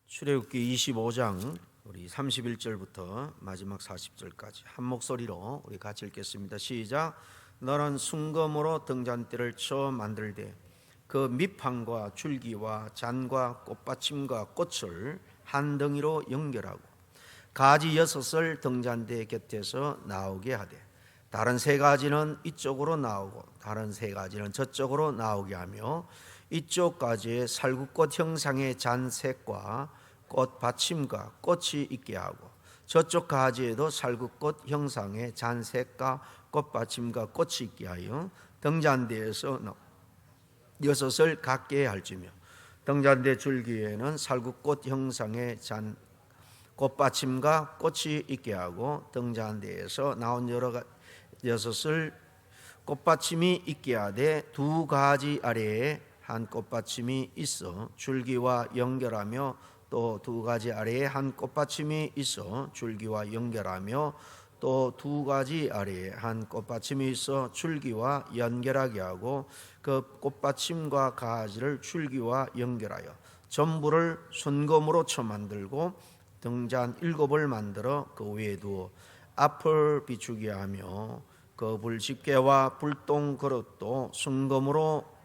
출애굽기 25장 우리 31절부터 마지막 40절까지 한 목소리로 우리 같이 읽겠습니다. 시작. 너는 순금으로 등잔대를 쳐 만들되 그 밑판과 줄기와 잔과 꽃받침과 꽃을 한 덩이로 연결하고 가지 6을 등잔대 곁에서 나오게 하되 다른 3가지는 이쪽으로 나오고 다른 3가지는 저쪽으로 나오게 하며 이쪽 가지에 살구꽃 형상의 잔색과 꽃 받침과 꽃이 있게 하고 저쪽 가지에도 살구꽃 형상의 잔색과 꽃 받침과 꽃이 있게 하여 등잔대에서 6을 갖게 할지며 등잔대 줄기에는 살구꽃 형상의 잔 꽃받침과 꽃이 있게 하고 등잔대에서 나온 6을 꽃받침이 있게 하되 2가지 아래에 한 꽃받침이 있어 줄기와 연결하며 또 2가지 아래에 한 꽃받침이 있어 줄기와 연결하며 또 2가지 아래에 한 꽃받침이 있어 줄기와 연결하게 하고 그 꽃받침과 가지를 줄기와 연결하여 전부를 순금으로 쳐 만들고 등잔 7을 만들어 그 위에 두어 앞을 비추게 하며 그 불집게와 불똥 그릇도 순금으로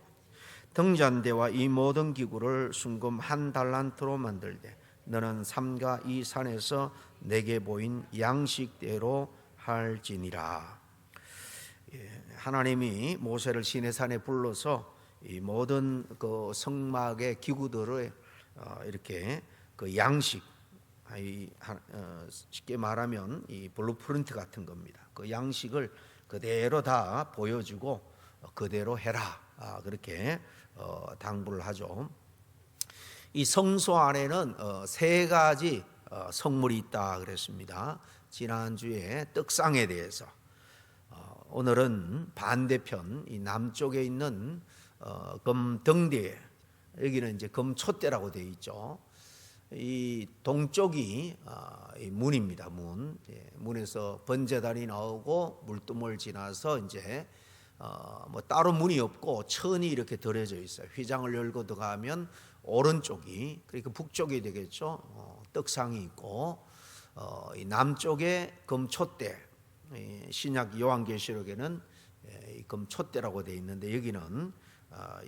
등잔대와 이 모든 기구를 순금 1달란트로 만들되 너는 삼가 이 산에서 내게 보인 양식대로 할지니라. 하나님이 모세를 시내산에 불러서 이 모든 그 성막의 기구들을 이렇게 그 양식, 쉽게 말하면 이 블루프린트 같은 겁니다. 그 양식을 그대로 다 보여주고 그대로 해라, 그렇게 당부를 하죠. 이 성소 안에는 3가지 성물이 있다 그랬습니다. 지난주에 떡상에 대해서, 오늘은 반대편 이 남쪽에 있는 금등대, 여기는 이제 금촛대라고 되어 있죠. 이 동쪽이 이 문입니다. 문에서 번제단이 나오고 물두멍을 지나서 이제 뭐 따로 문이 없고 천이 이렇게 들어져 있어요. 휘장을 열고 들어가면 오른쪽이, 그러니까 북쪽이 되겠죠. 떡상이 있고 이 남쪽에 금촛대, 신약 요한계시록에는 이 금촛대라고 되어 있는데 여기는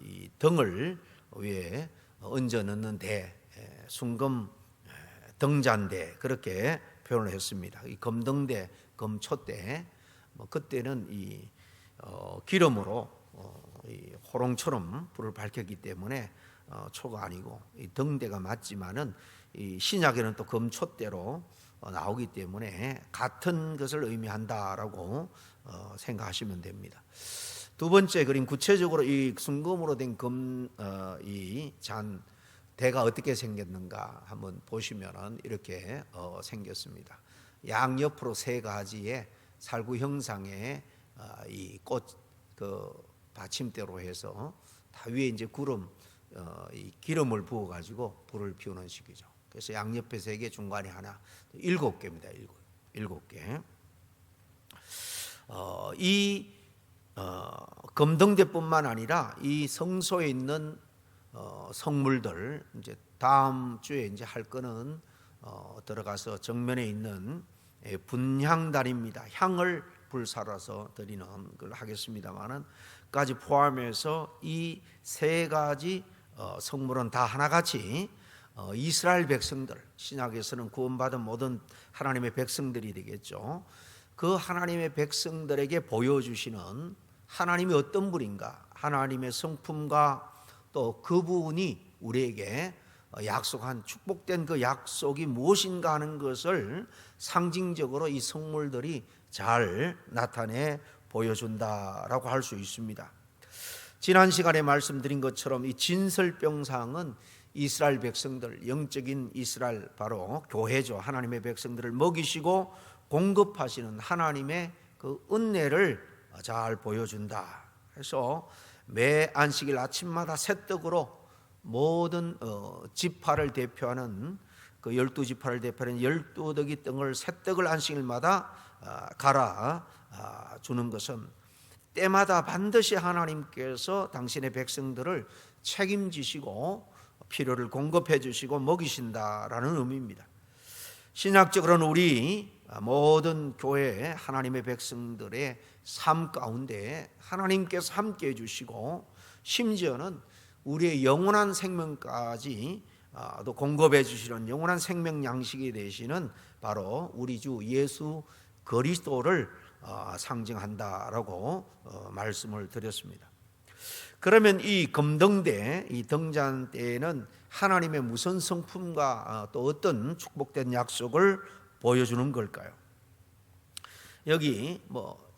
이 등을 위에 얹어 넣는 대, 순금 등잔대, 그렇게 표현을 했습니다. 이 금등대, 금촛대, 그때는 이 기름으로 이 호롱처럼 불을 밝혔기 때문에 초가 아니고 이 등대가 맞지만은 이 신약에는 또 금촛대로 나오기 때문에 같은 것을 의미한다라고 생각하시면 됩니다. 두 번째 그림, 구체적으로 이 순금으로 된 이 잔 대가 어떻게 생겼는가 한번 보시면은 이렇게 생겼습니다. 양옆으로 3가지의 살구 형상의 이 꽃 그 받침대로 해서 다 위에 이제 이 기름을 부어 가지고 불을 피우는 식이죠. 그래서 양옆에 3개, 중간에 하나, 7개입니다. 7개. 이 금등대뿐만 아니라 이 성소에 있는 성물들, 이제 다음 주에 이제 할 거는 들어가서 정면에 있는 분향단입니다. 향을 불살아서 드리는 걸 하겠습니다만은 까지 포함해서 이 3가지 성물은 다 하나같이 이스라엘 백성들, 신약에서는 구원받은 모든 하나님의 백성들이 되겠죠. 그 하나님의 백성들에게 보여주시는 하나님이 어떤 분인가, 하나님의 성품과 또 그분이 우리에게 약속한 축복된 그 약속이 무엇인가 하는 것을 상징적으로 이 성물들이 잘 나타내 보여준다라고 할 수 있습니다. 지난 시간에 말씀드린 것처럼 이 진설병상은 이스라엘 백성들, 영적인 이스라엘, 바로 교회죠. 하나님의 백성들을 먹이시고 공급하시는 하나님의 그 은혜를 잘 보여준다. 그래서 매 안식일 아침마다 새떡으로 모든 지파를 대표하는 그 12지파를 대표하는 12덕이 등을 새떡을 안식일마다 갈아 주는 것은 때마다 반드시 하나님께서 당신의 백성들을 책임지시고 필요를 공급해 주시고 먹이신다라는 의미입니다. 신학적으로는 우리 모든 교회 하나님의 백성들의 삶 가운데 하나님께서 함께 해주시고 심지어는 우리의 영원한 생명까지 또 공급해 주시는 영원한 생명 양식이 되시는 바로 우리 주 예수 그리스도를 상징한다라고 말씀을 드렸습니다. 그러면 이 금등대, 이 등잔대에는 하나님의 무슨 성품과 또 어떤 축복된 약속을 보여주는 걸까요? 여기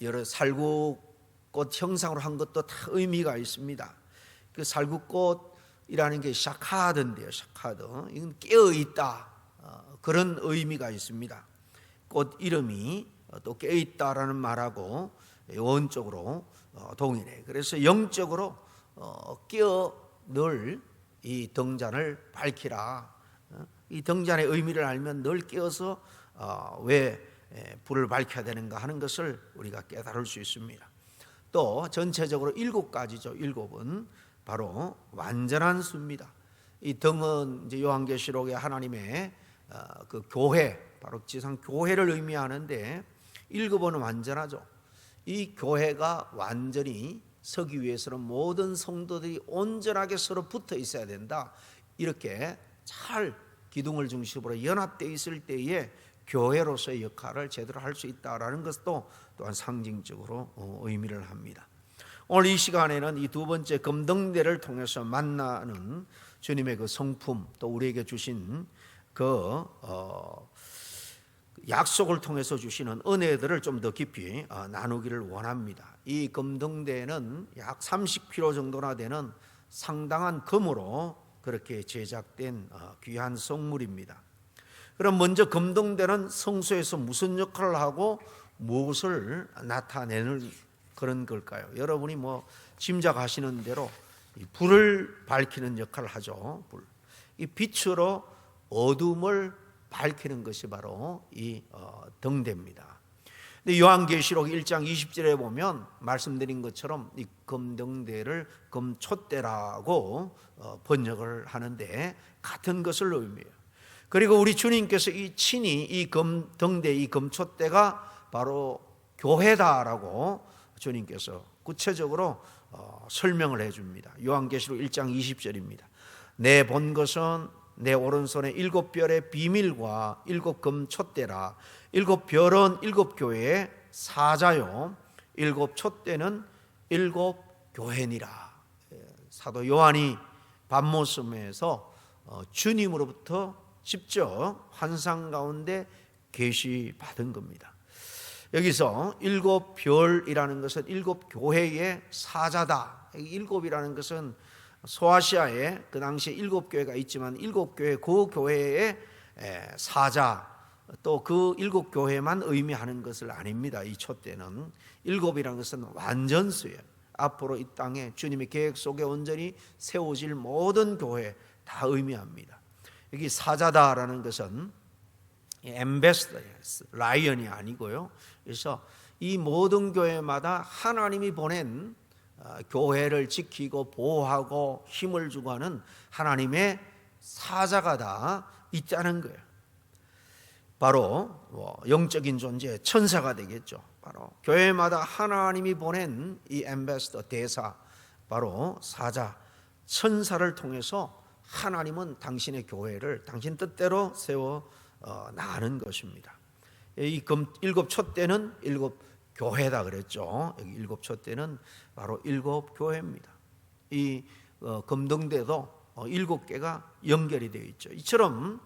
여러 살구꽃 형상으로 한 것도 다 의미가 있습니다. 그 살구꽃이라는 게 샤카드인데요, 샤카드. 이건 깨어 있다, 그런 의미가 있습니다. 꽃 이름이 또 깨어 있다라는 말하고 원적으로 동일해. 그래서 영적으로 깨어 늘 이 등잔을 밝히라. 이 등잔의 의미를 알면 늘 깨어서 왜 불을 밝혀야 되는가 하는 것을 우리가 깨달을 수 있습니다. 또 전체적으로 7가지죠. 7은 바로 완전한 수입니다. 이 등은 이제 요한계시록에 하나님의 그 교회, 바로 지상 교회를 의미하는데 7은 완전하죠. 이 교회가 완전히 서기 위해서는 모든 성도들이 온전하게 서로 붙어 있어야 된다. 이렇게 잘 기둥을 중심으로 연합되어 있을 때에 교회로서의 역할을 제대로 할 수 있다라는 것도 또한 상징적으로 의미를 합니다. 오늘 이 시간에는 이 두 번째 금등대를 통해서 만나는 주님의 그 성품, 또 우리에게 주신 그 약속을 통해서 주시는 은혜들을 좀 더 깊이 나누기를 원합니다. 이 금등대는 약 30kg 정도나 되는 상당한 금으로 그렇게 제작된 귀한 성물입니다. 그럼 먼저 금등대는 성소에서 무슨 역할을 하고 무엇을 나타내는 그런 걸까요? 여러분이 짐작하시는 대로 불을 밝히는 역할을 하죠. 이 빛으로 어둠을 밝히는 것이 바로 이 등대입니다. 근데 요한계시록 1장 20절에 보면 말씀드린 것처럼 이 금등대를 금촛대라고 번역을 하는데 같은 것을 의미해요. 그리고 우리 주님께서 친히 이 금등대, 이 금촛대가 바로 교회다라고 주님께서 구체적으로 설명을 해줍니다. 요한계시록 1장 20절입니다. 내 본 것은 내 오른손에 7별의 비밀과 7금 촛대라. 7별은 7교회의 사자요, 7촛대는 7교회니라. 사도 요한이 밤모섬에서 주님으로부터 직접 환상 가운데 계시받은 겁니다. 여기서 7별이라는 것은 7교회의 사자다. 7이라는 것은 소아시아에 그 당시에 7교회가 있지만 7교회 그 교회의 사자, 또 그 7교회만 의미하는 것을 아닙니다. 이 촛대는 7이라는 것은 완전수예요. 앞으로 이 땅에 주님의 계획 속에 온전히 세워질 모든 교회 다 의미합니다. 여기 사자다라는 것은 엠베스더예요. 라이언이 아니고요. 그래서 이 모든 교회마다 하나님이 보낸 교회를 지키고 보호하고 힘을 주고 하는 하나님의 사자가 다 있다는 거예요. 바로 영적인 존재, 천사가 되겠죠. 바로 교회마다 하나님이 보낸 이 엠베스더, 대사, 바로 사자, 천사를 통해서 하나님은 당신의 교회를 당신 뜻대로 세워 나가는 것입니다. 이 7촛대는 7교회다 그랬죠. 여기 7촛대는 바로 7교회입니다. 이 금등대도 7개가 연결이 되어 있죠. 이처럼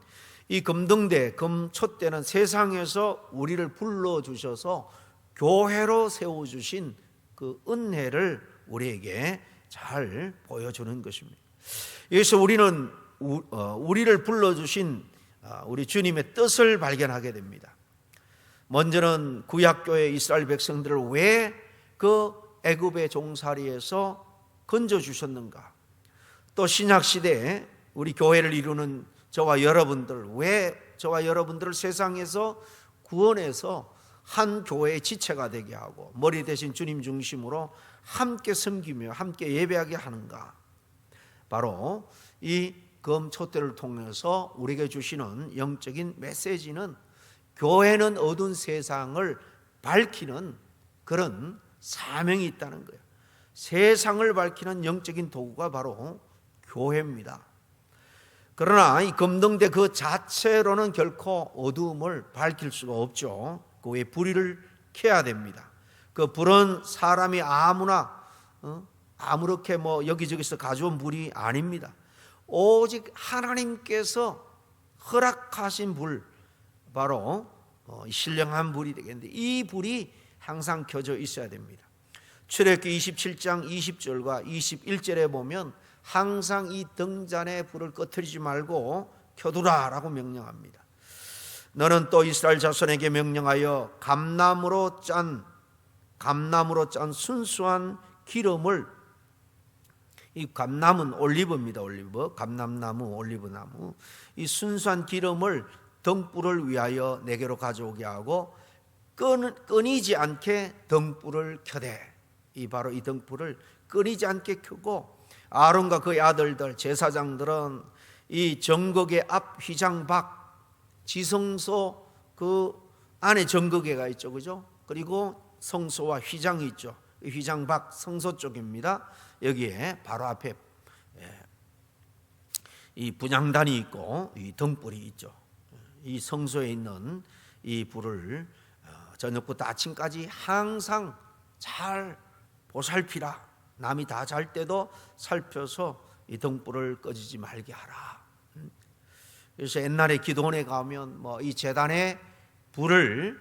이 금등대, 금촛대는 세상에서 우리를 불러주셔서 교회로 세워주신 그 은혜를 우리에게 잘 보여주는 것입니다. 여기서 우리는 우리를 불러주신 우리 주님의 뜻을 발견하게 됩니다. 먼저는 구약교회 이스라엘 백성들을 왜 그 애굽의 종살이에서 건져주셨는가? 또 신약시대에 우리 교회를 이루는 저와 여러분들, 왜 저와 여러분들을 세상에서 구원해서 한 교회의 지체가 되게 하고 머리 대신 주님 중심으로 함께 섬기며 함께 예배하게 하는가? 바로 이 검토대를 통해서 우리에게 주시는 영적인 메시지는 교회는 어두운 세상을 밝히는 그런 사명이 있다는 거예요. 세상을 밝히는 영적인 도구가 바로 교회입니다. 그러나 이 검등대 그 자체로는 결코 어두움을 밝힐 수가 없죠. 그 위에 불을 켜야 됩니다. 그 불은 사람이 아무나 아무렇게 여기저기서 가져온 불이 아닙니다. 오직 하나님께서 허락하신 불, 바로 신령한 불이 되겠는데, 이 불이 항상 켜져 있어야 됩니다. 출애굽기 27장 20절과 21절에 보면 항상 이 등잔에 불을 꺼뜨리지 말고 켜두라라고 명령합니다. 너는 또 이스라엘 자손에게 명령하여 감나무로 짠 순수한 기름을, 이 감나무는 올리브입니다. 올리브, 감람나무, 올리브나무, 이 순수한 기름을 등불을 위하여 내게로 가져오게 하고 끊이지 않게 등불을 켜대. 이 바로 이 등불을 끊이지 않게 켜고, 아론과 그의 아들들 제사장들은 이 정거계 앞 휘장 밖 지성소 그 안에 정거계가 있죠, 그죠? 그리고 성소와 휘장이 있죠. 휘장 밖 성소 쪽입니다. 여기에 바로 앞에 이 분향단이 있고 이 등불이 있죠. 이 성소에 있는 이 불을 저녁부터 아침까지 항상 잘 보살피라. 남이 다 잘 때도 살펴서 이 등불을 꺼지지 말게 하라. 그래서 옛날에 기도원에 가면 이 제단에 불을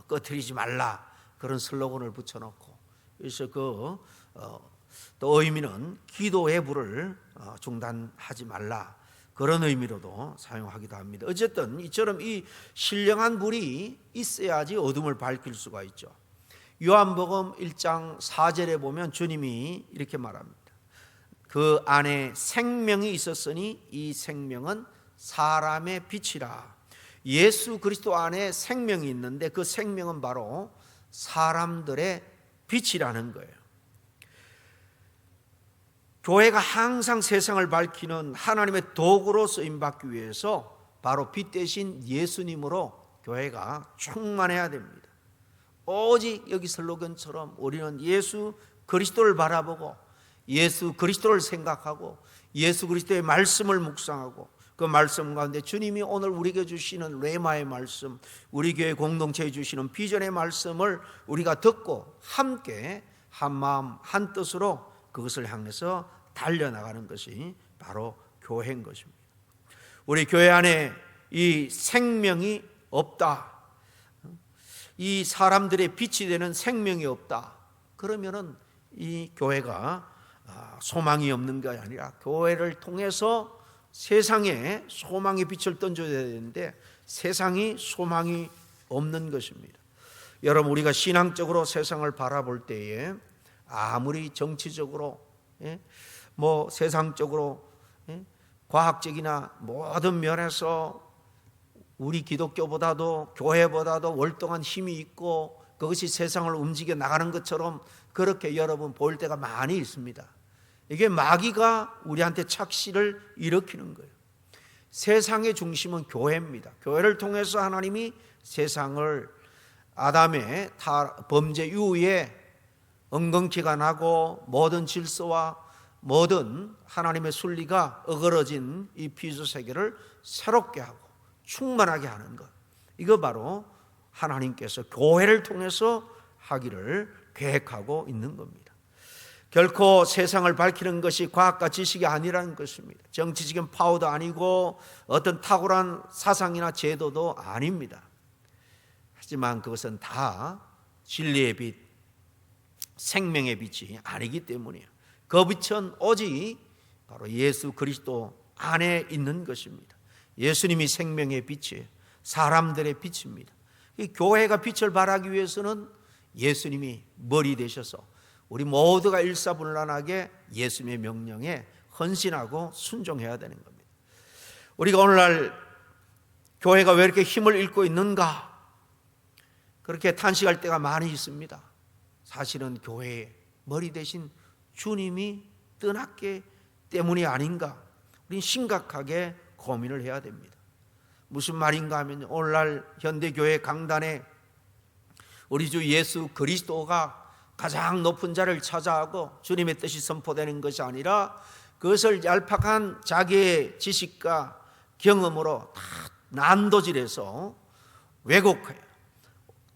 꺼뜨리지 말라, 그런 슬로건을 붙여놓고, 그래서 또 의미는 기도의 불을 중단하지 말라, 그런 의미로도 사용하기도 합니다. 어쨌든 이처럼 이 신령한 불이 있어야지 어둠을 밝힐 수가 있죠. 요한복음 1장 4절에 보면 주님이 이렇게 말합니다. 그 안에 생명이 있었으니 이 생명은 사람의 빛이라. 예수 그리스도 안에 생명이 있는데 그 생명은 바로 사람들의 빛이라는 거예요. 교회가 항상 세상을 밝히는 하나님의 도구로 쓰임받기 위해서 바로 빛 대신 예수님으로 교회가 충만해야 됩니다. 오직 여기 슬로건처럼 우리는 예수 그리스도를 바라보고 예수 그리스도를 생각하고 예수 그리스도의 말씀을 묵상하고, 그 말씀 가운데 주님이 오늘 우리에게 주시는 레마의 말씀, 우리 교회 공동체에 주시는 비전의 말씀을 우리가 듣고 함께 한 마음 한 뜻으로 그것을 향해서 달려나가는 것이 바로 교회인 것입니다. 우리 교회 안에 이 생명이 없다, 이 사람들의 빛이 되는 생명이 없다, 그러면은 이 교회가 소망이 없는 게 아니라 교회를 통해서 세상에 소망의 빛을 던져야 되는데 세상이 소망이 없는 것입니다. 여러분, 우리가 신앙적으로 세상을 바라볼 때에 아무리 정치적으로 세상적으로 과학적이나 모든 면에서 우리 기독교보다도 교회보다도 월등한 힘이 있고 그것이 세상을 움직여 나가는 것처럼 그렇게 여러분 볼 때가 많이 있습니다. 이게 마귀가 우리한테 착시를 일으키는 거예요. 세상의 중심은 교회입니다. 교회를 통해서 하나님이 세상을 아담의 범죄 이후에 엉겅퀴가 나고 모든 질서와 모든 하나님의 순리가 어그러진 이 피조 세계를 새롭게 하고 충만하게 하는 것, 이거 바로 하나님께서 교회를 통해서 하기를 계획하고 있는 겁니다. 결코 세상을 밝히는 것이 과학과 지식이 아니라는 것입니다. 정치적인 파워도 아니고 어떤 탁월한 사상이나 제도도 아닙니다. 하지만 그것은 다 진리의 빛, 생명의 빛이 아니기 때문이에요. 그 빛은 오직 바로 예수 그리스도 안에 있는 것입니다. 예수님이 생명의 빛이에요. 사람들의 빛입니다. 이 교회가 빛을 발하기 위해서는 예수님이 머리 되셔서 우리 모두가 일사불란하게 예수님의 명령에 헌신하고 순종해야 되는 겁니다. 우리가 오늘날 교회가 왜 이렇게 힘을 잃고 있는가, 그렇게 탄식할 때가 많이 있습니다. 사실은 교회의 머리 대신 주님이 떠났기 때문이 아닌가. 우린 심각하게 고민을 해야 됩니다. 무슨 말인가 하면 오늘날 현대교회 강단에 우리 주 예수 그리스도가 가장 높은 자를 차지하고 주님의 뜻이 선포되는 것이 아니라 그것을 얄팍한 자기의 지식과 경험으로 다 난도질해서 왜곡해요.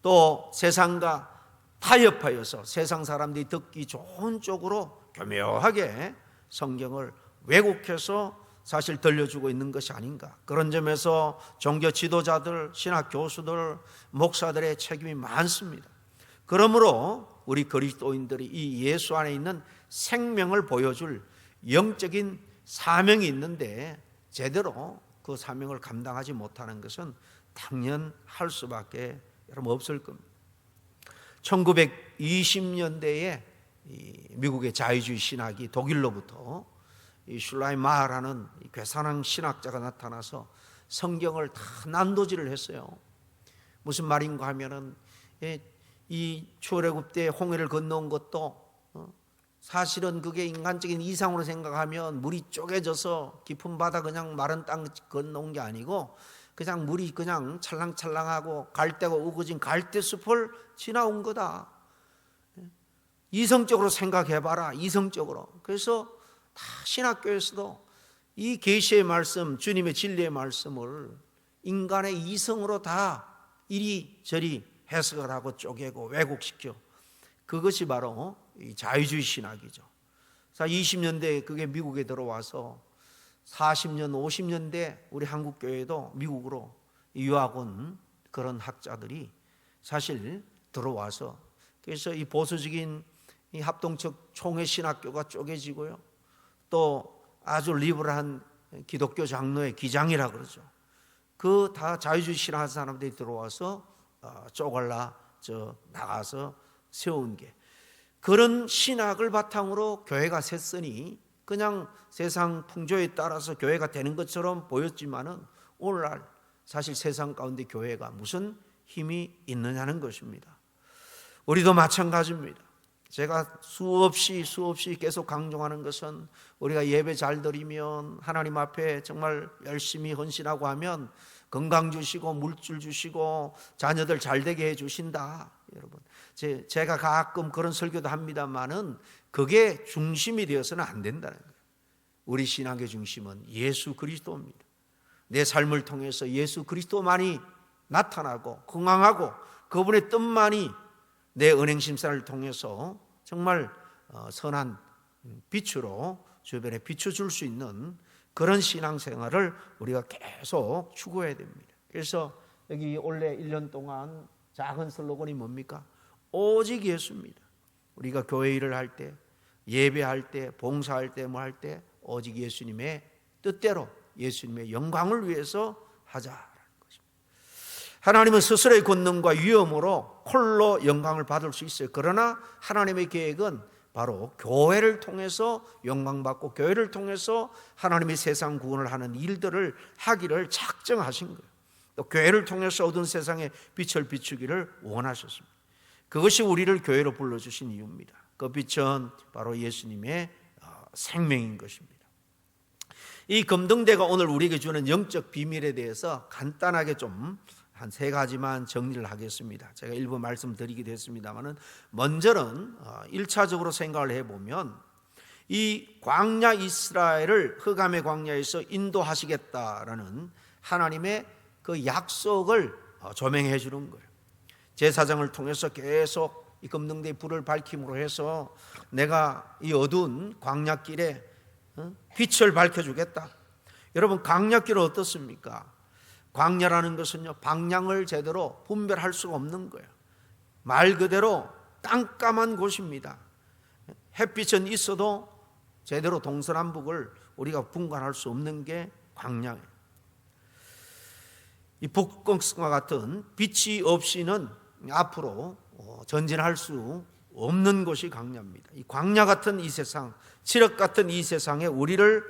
또 세상과 타협하여서 세상 사람들이 듣기 좋은 쪽으로 교묘하게 성경을 왜곡해서 사실 들려주고 있는 것이 아닌가. 그런 점에서 종교 지도자들, 신학 교수들, 목사들의 책임이 많습니다. 그러므로 우리 그리스도인들이 이 예수 안에 있는 생명을 보여줄 영적인 사명이 있는데 제대로 그 사명을 감당하지 못하는 것은 당연할 수밖에 없을 겁니다. 1920년대에 미국의 자유주의 신학이 독일로부터 이 슐라이마하라는 괴산한 신학자가 나타나서 성경을 다 난도질을 했어요. 무슨 말인가 하면은 이 출애굽 때 홍해를 건너온 것도 사실은 그게 인간적인 이상으로 생각하면 물이 쪼개져서 깊은 바다 그냥 마른 땅 건너온 게 아니고 그냥 물이 그냥 찰랑찰랑하고 갈대가 우거진 갈대숲을 지나온 거다. 이성적으로 생각해봐라. 이성적으로. 그래서 다 신학교에서도 이 계시의 말씀, 주님의 진리의 말씀을 인간의 이성으로 다 이리저리 해석을 하고 쪼개고 왜곡시켜. 그것이 바로 이 자유주의 신학이죠. 20년대에 그게 미국에 들어와서 40년, 50년대 우리 한국교회도 미국으로 유학 온 그런 학자들이 사실 들어와서 그래서 이 보수적인 이 합동적 총회 신학교가 쪼개지고요. 또 아주 리버럴한 기독교 장로의 기장이라 그러죠. 그 다 자유주의 신학하는 사람들이 들어와서 쪼갈라 나가서 세운 게 그런 신학을 바탕으로 교회가 샜으니 그냥 세상 풍조에 따라서 교회가 되는 것처럼 보였지만은 오늘날 사실 세상 가운데 교회가 무슨 힘이 있느냐는 것입니다. 우리도 마찬가지입니다. 제가 수없이 계속 강조하는 것은 우리가 예배 잘 드리면 하나님 앞에 정말 열심히 헌신하고 하면 건강 주시고 물질 주시고 자녀들 잘 되게 해 주신다. 여러분, 제가 가끔 그런 설교도 합니다만은 그게 중심이 되어서는 안 된다는 거예요. 우리 신앙의 중심은 예수 그리스도입니다. 내 삶을 통해서 예수 그리스도만이 나타나고 건강하고 그분의 뜻만이 내 은행 심사를 통해서 정말 선한 빛으로 주변에 비춰줄 수 있는 그런 신앙생활을 우리가 계속 추구해야 됩니다. 그래서 여기 올해 1년 동안 작은 슬로건이 뭡니까? 오직 예수입니다. 우리가 교회 일을 할 때, 예배할 때, 봉사할 때, 뭐 할 때 오직 예수님의 뜻대로 예수님의 영광을 위해서 하자라는 것입니다. 하나님은 스스로의 권능과 위엄으로 홀로 영광을 받을 수 있어요. 그러나 하나님의 계획은 바로 교회를 통해서 영광받고 교회를 통해서 하나님의 세상 구원을 하는 일들을 하기를 작정하신 거예요. 또 교회를 통해서 어두운 세상에 빛을 비추기를 원하셨습니다. 그것이 우리를 교회로 불러주신 이유입니다. 그 빛은 바로 예수님의 생명인 것입니다. 이 금등대가 오늘 우리에게 주는 영적 비밀에 대해서 간단하게 좀 한 3가지만 정리를 하겠습니다. 제가 일부 말씀드리기도 했습니다만은 먼저는 1차적으로 생각을 해보면 이 광야 이스라엘을 흑암의 광야에서 인도하시겠다라는 하나님의 그 약속을 조명해 주는 거예요. 제사장을 통해서 계속 이 금등대의 불을 밝힘으로 해서 내가 이 어두운 광야길에 빛을 밝혀주겠다. 여러분, 광야길은 어떻습니까? 광야라는 것은요, 방향을 제대로 분별할 수가 없는 거예요. 말 그대로 깜깜한 곳입니다. 햇빛은 있어도 제대로 동서남북을 우리가 분간할 수 없는 게 광야예요. 이 북극성과 같은 빛이 없이는 앞으로 전진할 수 없는 곳이 광야입니다. 이 광야 같은 이 세상, 칠흑 같은 이 세상에 우리를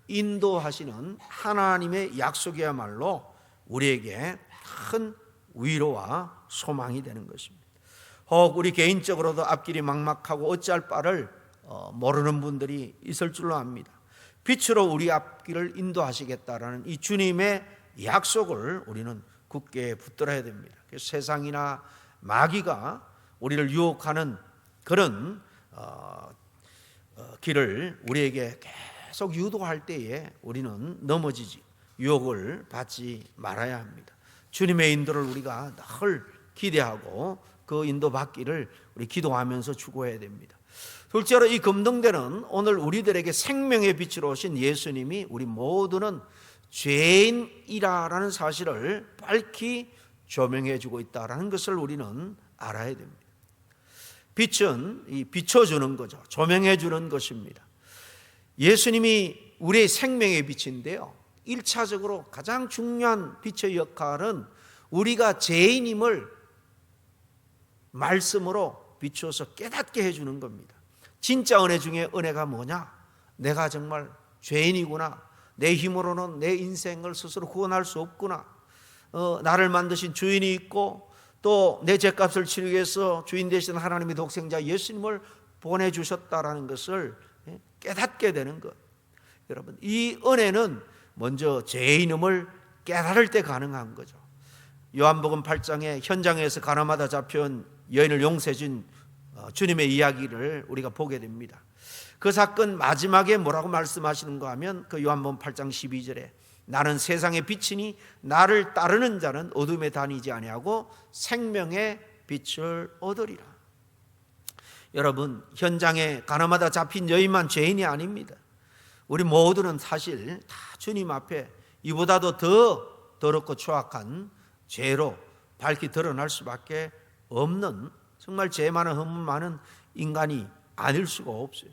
인도하시는 하나님의 약속이야말로 우리에게 큰 위로와 소망이 되는 것입니다. 혹 우리 개인적으로도 앞길이 막막하고 어찌할 바를 모르는 분들이 있을 줄로 압니다. 빛으로 우리 앞길을 인도하시겠다라는 이 주님의 약속을 우리는 굳게 붙들어야 됩니다. 세상이나 마귀가 우리를 유혹하는 그런 길을 우리에게 계속 유도할 때에 우리는 넘어지지, 유혹을 받지 말아야 합니다. 주님의 인도를 우리가 늘 기대하고 그 인도 받기를 우리 기도하면서 추구해야 됩니다. 둘째로 이 금등대는 오늘 우리들에게 생명의 빛으로 오신 예수님이 우리 모두는 죄인이라는 사실을 밝히 조명해 주고 있다는 것을 우리는 알아야 됩니다. 빛은 비춰주는 거죠. 조명해 주는 것입니다. 예수님이 우리의 생명의 빛인데요, 1차적으로 가장 중요한 빛의 역할은 우리가 죄인임을 말씀으로 비추어서 깨닫게 해주는 겁니다. 진짜 은혜 중에 은혜가 뭐냐? 내가 정말 죄인이구나. 내 힘으로는 내 인생을 스스로 구원할 수 없구나. 나를 만드신 주인이 있고 또 내 죄값을 치르기 위해서 주인 되신 하나님의 독생자 예수님을 보내주셨다라는 것을 깨닫게 되는 것. 여러분, 이 은혜는 먼저 죄인임을 깨달을 때 가능한 거죠. 요한복음 8장에 현장에서 가나마다 잡혀온 여인을 용서해 준 주님의 이야기를 우리가 보게 됩니다. 그 사건 마지막에 뭐라고 말씀하시는가 하면 그 요한복음 8장 12절에 나는 세상의 빛이니 나를 따르는 자는 어둠에 다니지 아니하고 생명의 빛을 얻으리라. 여러분, 현장에 가나마다 잡힌 여인만 죄인이 아닙니다. 우리 모두는 사실 다 주님 앞에 이보다도 더 더럽고 추악한 죄로 밝히 드러날 수밖에 없는, 정말 죄 많은 흠 많은 인간이 아닐 수가 없어요.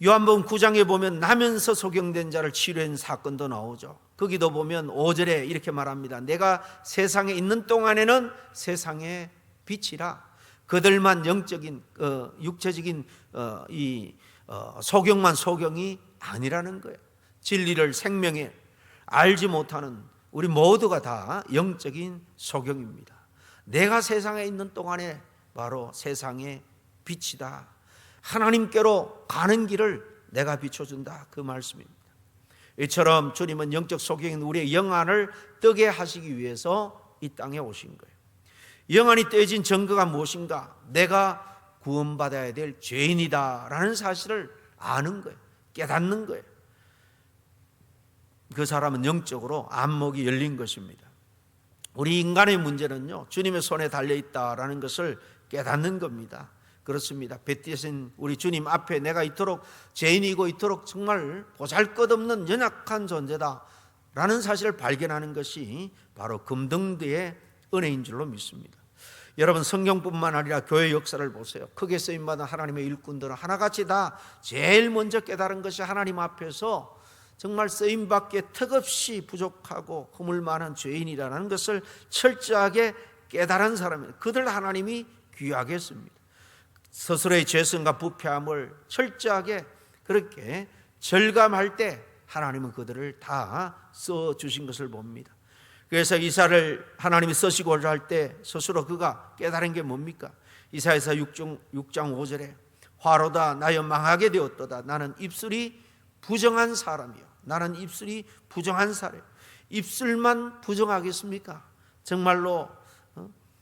요한복음 9장에 보면 나면서 소경된 자를 치료한 사건도 나오죠. 거기도 보면 5절에 이렇게 말합니다. 내가 세상에 있는 동안에는 세상의 빛이라. 그들만 영적인 육체적인 소경만 소경이 아니라는 거예요. 진리를 생명에 알지 못하는 우리 모두가 다 영적인 소경입니다. 내가 세상에 있는 동안에 바로 세상의 빛이다. 하나님께로 가는 길을 내가 비춰준다, 그 말씀입니다. 이처럼 주님은 영적 소경인 우리의 영안을 뜨게 하시기 위해서 이 땅에 오신 거예요. 영안이 떼진 증거가 무엇인가? 내가 구원받아야 될 죄인이다라는 사실을 아는 거예요. 깨닫는 거예요. 그 사람은 영적으로 안목이 열린 것입니다. 우리 인간의 문제는요, 주님의 손에 달려있다라는 것을 깨닫는 겁니다. 그렇습니다. 뱃대신 우리 주님 앞에 내가 이토록 죄인이고 이토록 정말 보잘것없는 연약한 존재다라는 사실을 발견하는 것이 바로 금등대의 은혜인 줄로 믿습니다. 여러분, 성경뿐만 아니라 교회 역사를 보세요. 크게 쓰임받은 하나님의 일꾼들은 하나같이 다 제일 먼저 깨달은 것이 하나님 앞에서 정말 쓰임받기에 턱없이 부족하고 허물 많은 죄인이라는 것을 철저하게 깨달은 사람이에요. 그들 하나님이 귀하게 했습니다. 스스로의 죄성과 부패함을 철저하게 그렇게 절감할 때 하나님은 그들을 다 써주신 것을 봅니다. 그래서 이사를 하나님이 쓰시고자 할 때 스스로 그가 깨달은 게 뭡니까? 이사야서 6장 5절에 화로다 나여 망하게 되었도다. 나는 입술이 부정한 사람이요. 나는 입술이 부정한 사람. 입술만 부정하겠습니까? 정말로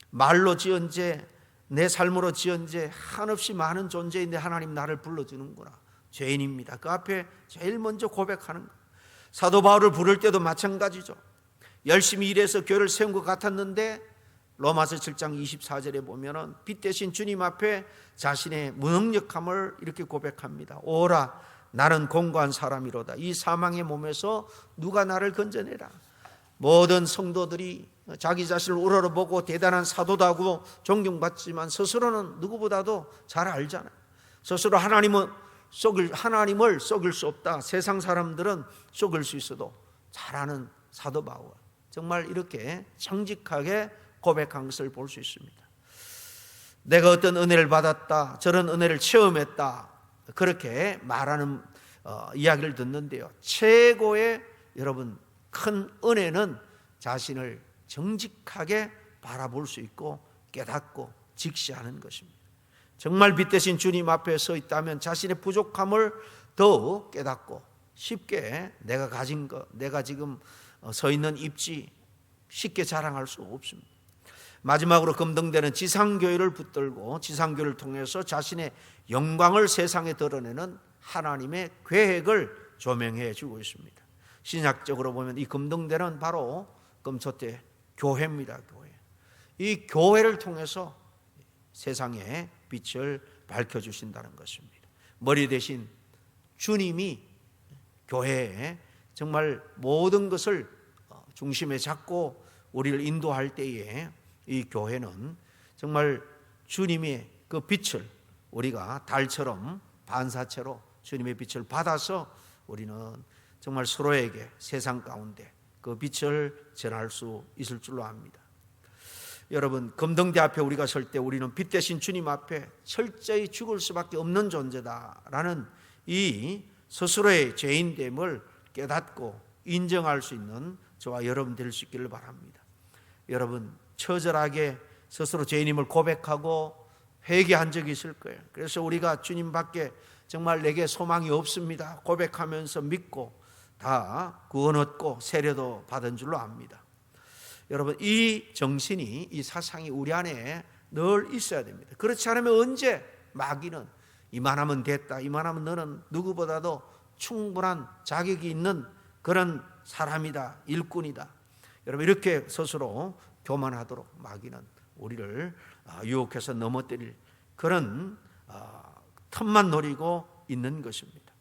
말로 지은 죄, 내 삶으로 지은 죄 한없이 많은 존재인데 하나님 나를 불러주는구나. 죄인입니다. 그 앞에 제일 먼저 고백하는 거예요. 사도 바울을 부를 때도 마찬가지죠. 열심히 일해서 교회를 세운 것 같았는데 로마서 7장 24절에 보면은 빛 대신 주님 앞에 자신의 무능력함을 이렇게 고백합니다. 오라 나는 공고한 사람이로다. 이 사망의 몸에서 누가 나를 건져내라. 모든 성도들이 자기 자신을 우러러보고 대단한 사도다고 존경받지만 스스로는 누구보다도 잘 알잖아요. 스스로 하나님을 속일 수 없다. 세상 사람들은 속일 수 있어도 잘 아는 사도 바울, 정말 이렇게 정직하게 고백한 것을 볼 수 있습니다. 내가 어떤 은혜를 받았다, 저런 은혜를 체험했다, 그렇게 말하는 이야기를 듣는데요, 최고의 여러분 큰 은혜는 자신을 정직하게 바라볼 수 있고 깨닫고 직시하는 것입니다. 정말 빛 대신 주님 앞에 서 있다면 자신의 부족함을 더 깨닫고 쉽게 내가 가진 것, 내가 지금 서 있는 입지 쉽게 자랑할 수 없습니다. 마지막으로 금등대는 지상교회를 붙들고 지상교회를 통해서 자신의 영광을 세상에 드러내는 하나님의 계획을 조명해 주고 있습니다. 신약적으로 보면 이 금등대는 바로 금초대 교회입니다. 교회. 이 교회를 통해서 세상에 빛을 밝혀주신다는 것입니다. 머리 대신 주님이 교회에 정말 모든 것을 중심에 잡고 우리를 인도할 때에 이 교회는 정말 주님의 그 빛을 우리가 달처럼 반사체로 주님의 빛을 받아서 우리는 정말 서로에게 세상 가운데 그 빛을 전할 수 있을 줄로 압니다. 여러분, 금등대 앞에 우리가 설 때 우리는 빛 대신 주님 앞에 철저히 죽을 수밖에 없는 존재다라는 이 스스로의 죄인됨을 깨닫고 인정할 수 있는 저와 여러분 될 수 있기를 바랍니다. 여러분, 처절하게 스스로 죄인임을 고백하고 회개한 적이 있을 거예요. 그래서 우리가 주님 밖에 정말 내게 소망이 없습니다 고백하면서 믿고 다 구원 얻고 세례도 받은 줄로 압니다. 여러분, 이 정신이, 이 사상이 우리 안에 늘 있어야 됩니다. 그렇지 않으면 언제 마귀는 이만하면 됐다, 이만하면 너는 누구보다도 충분한 자격이 있는 그런 사람이다, 일꾼이다, 여러분 이렇게 스스로 교만하도록 마귀는 우리를 유혹해서 넘어뜨릴 그런 틈만 노리고 있는 것입니다.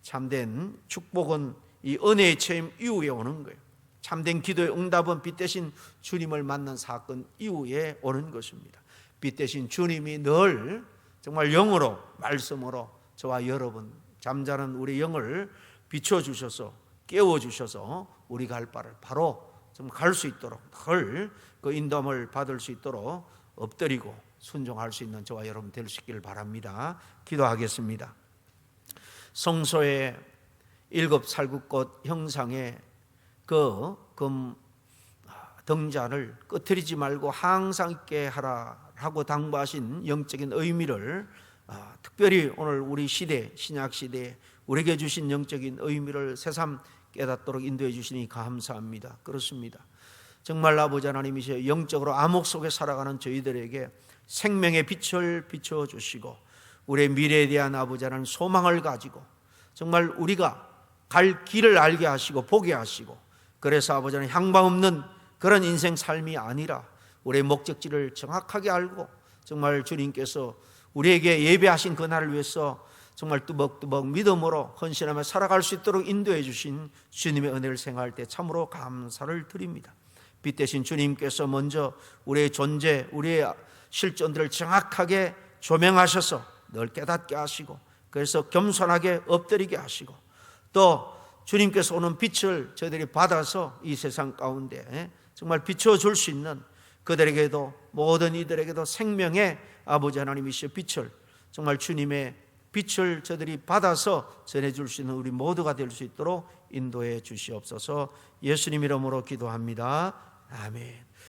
참된 축복은 이 은혜의 체험 이후에 오는 거예요. 참된 기도의 응답은 빛 대신 주님을 만난 사건 이후에 오는 것입니다. 빛 대신 주님이 늘 정말 영으로, 말씀으로 저와 여러분 잠자는 우리 영을 비춰주셔서 깨워주셔서 우리가 할 바를 바로 좀 갈 수 있도록 늘 그 인도함을 받을 수 있도록 엎드리고 순종할 수 있는 저와 여러분 될 수 있기를 바랍니다. 기도하겠습니다. 성소의 7 살구꽃 형상의 그 금 등잔을 끄트리지 말고 항상 있게 하라고 당부하신 영적인 의미를 특별히 오늘 우리 시대, 신약 시대에 우리에게 주신 영적인 의미를 새삼 깨닫도록 인도해 주시니 감사합니다. 그렇습니다. 정말 아버지 하나님이시여, 영적으로 암흑 속에 살아가는 저희들에게 생명의 빛을 비춰주시고 우리의 미래에 대한 아버지 하나님 소망을 가지고 정말 우리가 갈 길을 알게 하시고 보게 하시고, 그래서 아버지 하나님 향방 없는 그런 인생 삶이 아니라 우리의 목적지를 정확하게 알고 정말 주님께서 우리에게 예배하신 그날을 위해서 정말 뚜벅뚜벅 믿음으로 헌신하며 살아갈 수 있도록 인도해 주신 주님의 은혜를 생각할 때 참으로 감사를 드립니다. 빛 대신 주님께서 먼저 우리의 존재, 우리의 실존들을 정확하게 조명하셔서 늘 깨닫게 하시고, 그래서 겸손하게 엎드리게 하시고, 또 주님께서 오는 빛을 저희들이 받아서 이 세상 가운데 정말 비춰줄 수 있는 그들에게도, 모든 이들에게도 생명의 아버지 하나님이시여 빛을, 정말 주님의 빛을 저들이 받아서 전해줄 수 있는 우리 모두가 될 수 있도록 인도해 주시옵소서. 예수님 이름으로 기도합니다. 아멘.